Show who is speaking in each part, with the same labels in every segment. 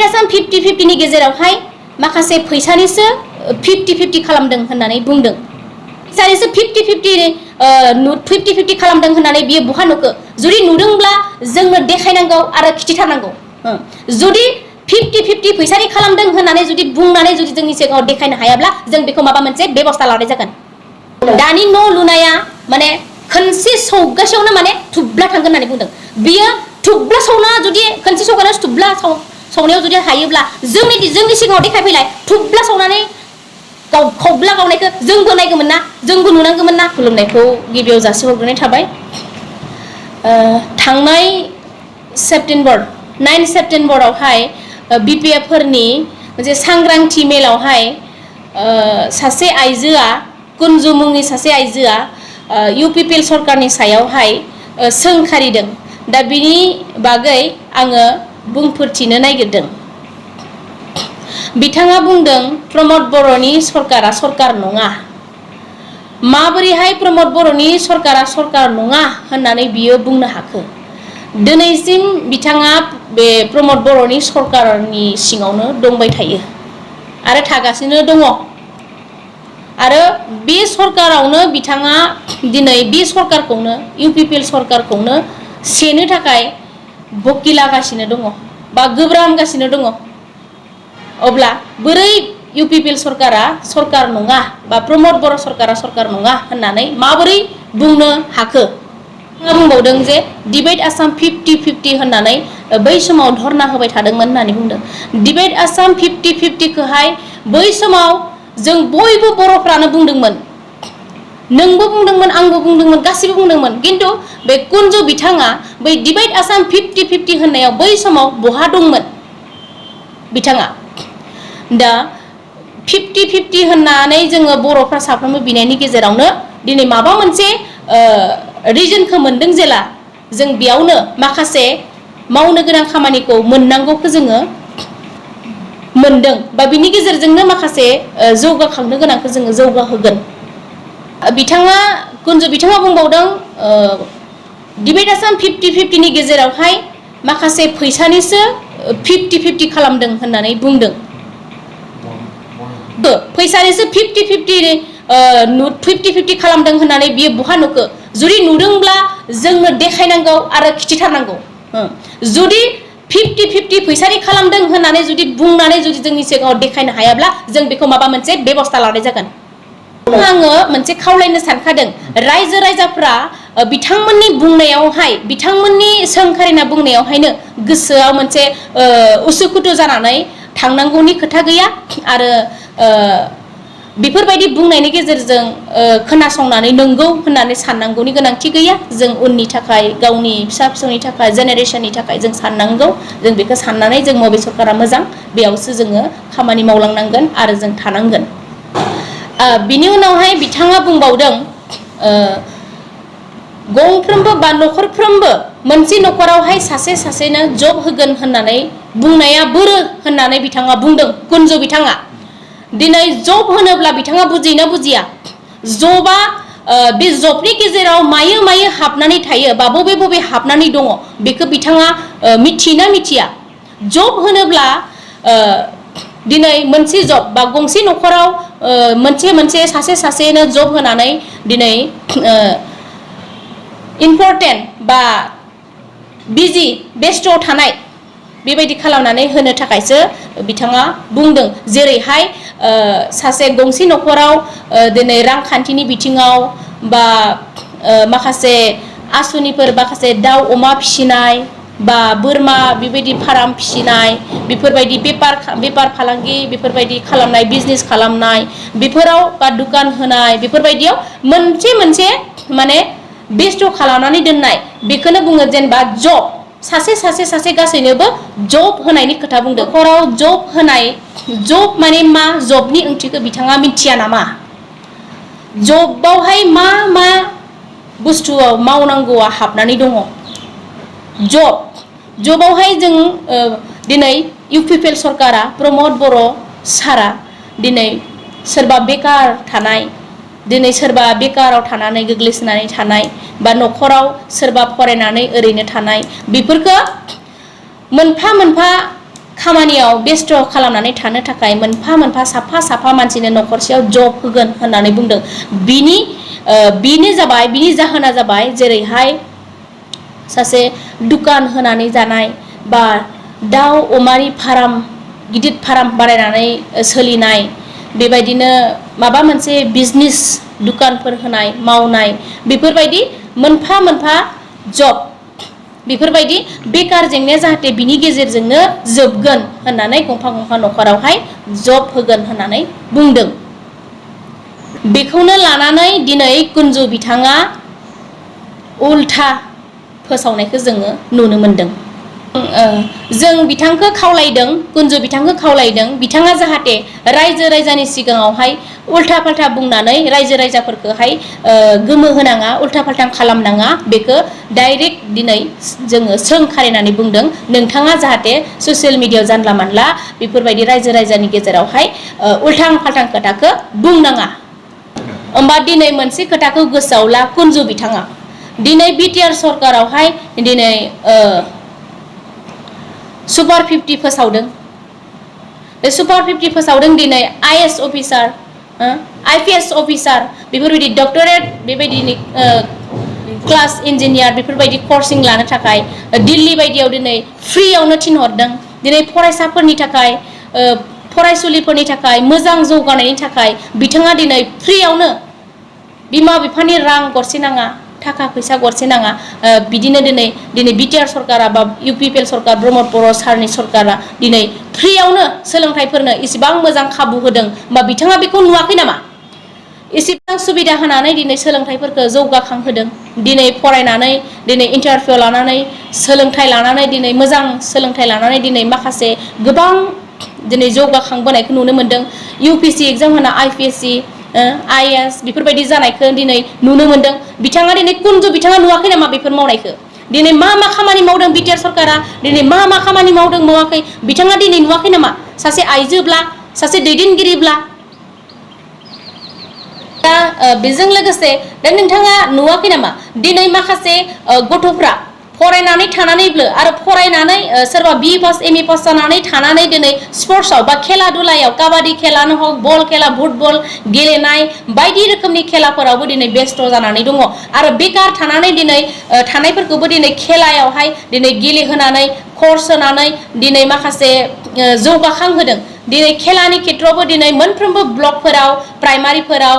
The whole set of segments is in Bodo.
Speaker 1: डिबेट आसाम 50-50 नि गेजेरावहाय माखासे फैसानिसो 50-50 खालामदों होननानै बुंदों फैसानिसो 50-50 खालामदों होननानै बियो बहा नुखो जुदि नुदोंब्ला जोंनो देखायनांगौ आरो खिथिथारनांगौ जुदि 50-50 फैसानि खालामदों होननानै जुदि बुंनानै जुदि जोंनि सिगाङाव देखायनो हायाब्ला जों बेखौ माबा मोनसे बेबस्था लानाय जागोन दानि न' लुनाया माने खनसे सौगासेयावनो माने थुब्ला थांगोन होननानै बुंदों बियो थुब्ला सावना जुदि खनसे सौगानायाव थुब्ला सावनायाव जुदि हायोब्ला जोंनि सिगाङाव देखायफैलाय थुब्ला सावनानै खौब्ला गावनायखौ जोंबो नायगौमोन ना जोंबो नुनांगौमोन ना खुलुमनायखौ गिबियाव जासिहरग्रोनाय थाबाय थांनाय सेप्टेम्बर 9 सेप्टेम्बरावहाय BPF फोरनि मोनसे सांग्रांथि मेलावहाय सासे आइजोआ कुन्जु मुंनि सासे आइजोआ UPPL सरकारनि सायावहाय सोंखारिदों दा बिनि बागै आङो बुंफोरथिनो नागिरदों बिथाङा बुंदों प्रमद बर'नि सरकारा सरकार नङा माबोरैहाय प्रमद बर'नि सरकारा सरकार नङा होननानै बियो बुंनो हाखो दिनैसिम बिथाङा बे प्रमद बर'नि सरकारनि सिङावनो दंबाय थायो आरो थागासिनो दङ आरो बे सरकारावनो बिथाङा दिनै बे सरकारखौनो UPPL सरकारखौनो सेनो थाखाय बकिलागासिनो दङ बा गोब्रामगासिनो दङ अब्ला बोरै UPPL सरकारा सरकार नङा बा प्रमद बर' सरकारा सरकार नङा होननानै माबोरै बुंनो हाखो बुंबावदों जे डिबेट आसाम 50-50 होननानै बै समाव धरना होबाय थादोंमोन होननानै बुंदों डिबेट आसाम 50-50 खौहाय बै समाव जों बयबो बर'फ्रानो बुंदोंमोन नोंबो बुंदोंमोन आंबो बुंदोंमोन गासिबो बुंदोंमोन किन्तु बे कुन्जु बिथाङा बै डिबेट आसाम 50-50 होननायाव बै समाव बहा दंमोन बिथाङा दा 50-50 होननानै जोङो बर'फ्रा साफ्रोमबो बिनायनि गेजेरावनो दिनै माबा मोनसे रिजनखौ मोनदों जेला जों बेयावनो माखासे मावनो गोनां खामानिखौ मोननांगौखौ जोङो मोनदों बा बिनि गेजेरजोंनो माखासे जौगाखांनो गोनांखौ जोङो जौगाहोगोन बिथाङा कुन्जु बिथाङा बुंबावदों डिबेट आसाम 50-50 नि गेजेरावहाय माखासे फैसानिसो 50-50 खालामदों होननानै बुंदों फैसानिसो 50-50 खालामदों होननानै बियो बहा नुखो जुदि नुदोंब्ला जोंनो देखायनांगौ आरो खिथिथारनांगौ जुदि 50-50 फैसानि खालामदों होननानै जुदि बुंनानै जुदि जोंनि सिगाङाव देखायनो हायाब्ला जों बेखौ माबा मोनसे बेबस्था लानाय जागोन आङो मोनसे खावलायनो सानखादों रायजो राजाफ्रा बिथांमोननि बुंनायावहाय बिथांमोननि सोंखारिना बुंनायावहायनो गोसोआव मोनसे उसुखुथु जानानै थांनांगौनि खोथा गैया आरो बेफोरबायदि बुंनायनि गेजेरजों खोनासंनानै नंगौ होननानै साननांगौनि गोनांथि गैया जों उननि थाखाय गावनि फिसा फिसौनि थाखाय जेनेरेशननि थाखाय जों साननांगौ जों बेखौ साननानै जों बबे सरकारा मोजां बेयावसो जोङो खामानि मावलांनांगोन आरो जों थानांगोन बिनि उनावहाय बिथाङा बुंबावदों गंफ्रोमबो बा नखरफ्रोमबो मोनसे नखरावहाय सासेनो जब होगोन होननानै बुंनाया बोरो होननानै बिथाङा बुंदों कुन्जु बिथाङा दिनै जब होनोब्ला बिथाङा बुजियोना बुजिया जबा बे जबनि गेजेराव मायो हाबनानै थायो बा बबे हाबनानै दङ बेखौ बिथाङा मिथियोना मिथिया जब होनोब्ला दिनै मोनसे जब बा गंसे नखराव मोनसे सासेनो जब होनानै दिनै इम्परटेन्ट बा बिजि बेस्थ थानाय बेबायदि खालामनानै होनो थाखायसो बिथाङा बुंदों जेरैहाय सासे गंसे नखराव दिनै रांखान्थिनि बिथिङाव बा माखासे आसुनिफोर माखासे दाउ अमा फिसिनाय बा बोरमा बेबायदि फार्म फिसिनाय बेफोरबायदि बेपार फालांगि बेफोरबायदि खालामनाय बिजनेस खालामनाय बेफोराव बा दुकान होनाय बेफोरबायदियाव मोनसे माने बेस्थ खालामनानै दोननाय बेखौनो बुङो जेनेबा जब सासे गासैनोबो जब होनायनि खोथा बुंदों नखराव जब होनाय जब माने मा जबनि ओंथिखौ बिथाङा मिथिया नामा जबावहाय मा बुस्थुआव मावनांगौआ हाबनानै दङ जबावहाय जों दिनै UPPL सरकारा प्रमद बर' सारा दिनै सोरबा बेकार थानाय दिनै सोरबा बेकाराव थानानै गोग्लैसोनानै थानाय बा नखराव सोरबा फरायनानै ओरैनो थानाय बेफोरखौ मोनफा खामानियाव बेस्थ' खालामनानै थानो थाखाय मोनफा मोनफा साफा मानसिनो न'खरसेयाव जब होगोन होननानै बुंदों बिनि जाहोना जाबाय जेरैहाय सासे दुकान होनानै जानाय बा दाउ अमानि फार्म गिदिर फार्म बानायनानै सोलिनाय बेबायदिनो माबा मोनसे बिजनेस दुकानफोर होनाय मावनाय बेफोरबायदि मोनफा मोनफा जब बेफोरबायदि बेकार जेंनाया जाहाथे बिनि गेजेरजोंनो जोबगोन होननानै गंफा न'खरावहाय जब होगोन होननानै बुंदों बेखौनो लानानै दिनै कुन्जु बिथाङा उल्था फोसावनायखौ जोङो नुनो मोनदों जों बिथांखौ खावलायदों कुन्जु बिथांखौ खावलायदों बिथाङा जाहाथे रायजो राजानि सिगाङावहाय उल्था फाल्था बुंनानै रायजो राजाफोरखौहाय गोमो होनाङा उल्था फाल्था खालामनाङा बेखौ डाइरेक्ट दिनै जोङो सोंखारिनानै बुंदों नोंथाङा जाहाथे ससियेल मिडियायाव जानला मानला बेफोरबायदि रायजो राजानि गेजेरावहाय उल्थां फाल्थां खोथाखौ बुंनाङा होमबा दिनै मोनसे खोथाखौ गोसोआव ला कुन्जु बिथाङा दिनै बिटिआर सरकारावहाय दिनै सुपार 50 फोसावदों बे सुपार 50 फोसावदों दिनै आईएएस अफिसार आईपीएस अफिसार बेफोरबायदि डक्टरेट बेबायदिनि क्लास इन्जिनियार बेफोरबायदि कर्सिं लानो थाखाय दिल्ली बायदियाव दिनै फ्रियावनो थिनहरदों दिनै फरायसाफोरनि थाखाय फरायसुलिफोरनि थाखाय मोजां जौगानायनि थाखाय बिथाङा दिनै फ्रियावनो बिमा बिफानि रां गरसे नाङा थाखा फैसा गरसे नाङा बिदिनो दिनै बिटिआर सरकारा बा इउपिपिएल सरकार प्रमद बर' सारनि सरकारा दिनै फ्रियावनो सोलोंथाइफोरनो इसेबां मोजां खाबु होदों बा बिथाङा बेखौ नुवाखै नामा इसेबां सुबिदा होनानै दिनै सोलोंथाइफोरखौ जौगाखांहोदों दिनै फरायनानै दिनै इन्टारभिउ लानानै सोलोंथाइ लानानै दिनै मोजां सोलोंथाइ लानानै दिनै माखासे गोबां दिनै जौगाखांबोनायखौ नुनो मोनदों यूपीएससी एग्जाम होना आईपीएससी आईएएस बेफोरबायदि जानायखौ दिनै नुनो मोनदों बिथाङा दिनै कुन्जु बिथाङा नुवाखै नामा बेफोर मावनायखौ दिनै मा खामानि मावदों बिटिआर सरकारा दिनै मा खामानि मावदों मावाखै बिथाङा दिनै नुवाखै नामा सासे आइजोब्ला सासे दैदेनगिरिब्ला दा बेजों लोगोसे दा नोंथाङा नुवाखै नामा दिनै माखासे गथ'फ्रा फरायनानै थानानैबो आरो फरायनानै सोरबा बी पास एमए पास जानानै थानानै दिनै स्पर्ट्सआव बा खेला दुलायाव काबादि खेलानो हक बल खेला फुटबल गेलेनाय बायदि रोखोमनि खेलाफोरावबो दिनै बेस्थ' जानानै दङ आरो बेकार थानानै दिनै थानायफोरखौबो दिनै खेलायावहाय दिनै गेलेहोनानै कर्स होनानै दिनै माखासे जौगाखां होदों दिनै खेलानि खेत्रआवबो दिनै मोनफ्रोमबो ब्लकफोराव प्राइमारिफोराव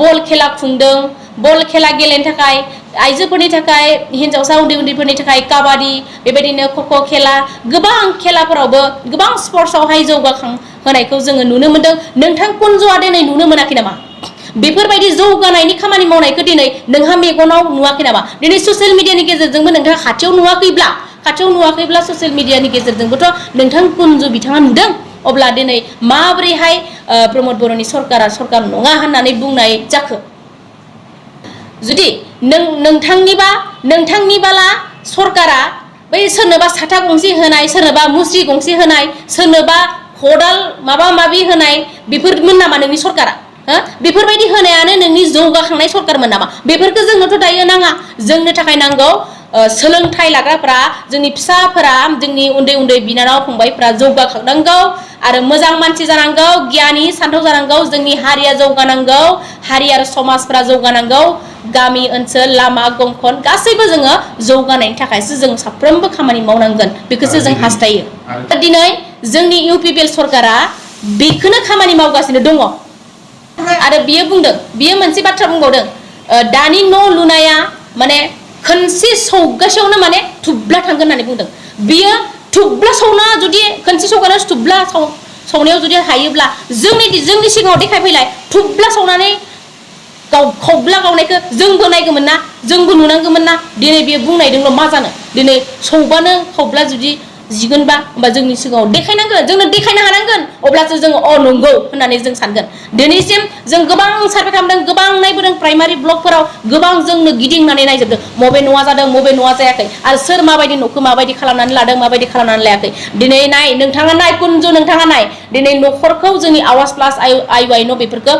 Speaker 1: बल खेला खुंदों बल खेला गेलेनो थाखाय आइजोफोरनि थाखाय हिन्जावसा उन्दैफोरनि थाखाय काबादि बेबायदिनो खख' खेला गोबां खेलाफोरावबो गोबां स्पर्ट्सआवहाय जौगाखां होनायखौ जोङो नुनो मोनदों नोंथां कुन्जुआ दिनै नुनो मोनाखै नामा बेफोरबायदि जौगानायनि खामानि मावनायखौ दिनै नोंहा मेगनाव नुवाखै नामा दिनै ससियेल मिडियानि गेजेरजोंबो नोंथाङा खाथियाव नुवाखैब्ला ससियेल मिडियानि गेजेरजोंबोथ' नोंथां कुन्जु बिथाङा नुदों अब्ला दिनै माबोरैहाय प्रमद बर'नि सरकारा सरकार नङा होननानै बुंनाय जाखो जुदि नोंथांनिबाला सरकारा बै सोरनोबा साथा गंसे होनाय सोरनोबा मुस्रि गंसे होनाय सोरनोबा खदाल माबा माबि होनाय बेफोरमोन नामा नोंनि सरकारा बेफोरबायदि होनायानो नोंनि जौगाखांनाय सरकारमोन नामा बेफोरखौ जोंनोथ' दायो नाङा जोंनो थाखाय नांगौ सोलोंथाइ लाग्राफोरा जोंनि फिसाफोरा जोंनि उन्दै बिनानाव फंबायफोरा जौगाखांनांगौ आरो मोजां मानसि जानांगौ गियानि सान्थौ जानांगौ जोंनि हारिया जौगानांगौ हारि आरो समाजफोरा जौगानांगौ गामि ओनसोल लामा गंखन गासैबो जोङो जौगानायनि थाखायसो जों साफ्रोमबो खामानि मावनांगोन बेखौसो जों हास्थायो दिनै जोंनि इउपिपिएल सरकारा बेखौनो खामानि मावगासिनो दङ आरो बियो मोनसे बाथ्रा बुंबावदों दानि न' लुनाया माने खनसे सौगासेयावनो माने थुब्ला थांगोन होननानै बुंदों बियो थुब्ला सौना जुदि खनसे सौगानायाव थुब्ला सौनायाव जुदि हायोब्ला जोंनि सिगाङाव देखायफैलाय थुब्ला सौनानै खौब्ला गावनायखौ जोंबो नायगौमोन ना जोंबो नुनांगौमोन ना दिनै बियो बुंनायदोंल' मा जानो दिनै सौबानो खौब्ला जुदि जिगोनबा होमबा जोंनि सिगाङाव देखायनांगोन जोंनो देखायनो हानांगोन अब्लासो जोङो नंगौ होननानै जों सानगोन दिनैसिम जों गोबां सार्भे खालामदों गोबां नायबोदों प्राइमारि ब्लकफोराव गोबां जोंनो गिदिंनानै नायजोबदों मबे न'आ जादों मबे न'आ जायाखै आरो सोर माबायदि न'खौ माबायदि खालामनानै लादों माबायदि खालामनानै लायाखै दिनै नाय नोंथाङा नाय कुन्जु नोंथाङा नाय दिनै न'खरखौ जोंनि आवास प्लास आइ न' बेफोरखौ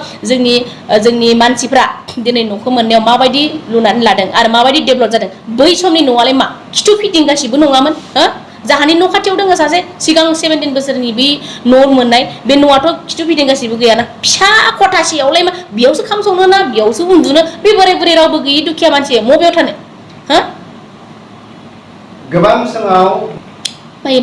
Speaker 1: जोंनि मानसिफ्रा दिनै न'खौ मोननायाव माबायदि लुनानै लादों आरो माबायदि डेभेलप जादों बै समनि न'आलाय मा खिथु फिदिं गासिबो नङामोन जाहानि न' खाथियाव दङ सासे सिगां 17 बोसोरनि बे न' मोननाय बे न'आथ' खिथु फिदिं गासिबो गैयाना फिसा खथासेयावलाय मा बेयावसो खाम संनो ना बेयावसो उन्दुनो बे बोराय बोराय रावबो गैयि दुखिया मानसि मबेयाव थानो हा
Speaker 2: गोबां समाव
Speaker 1: माया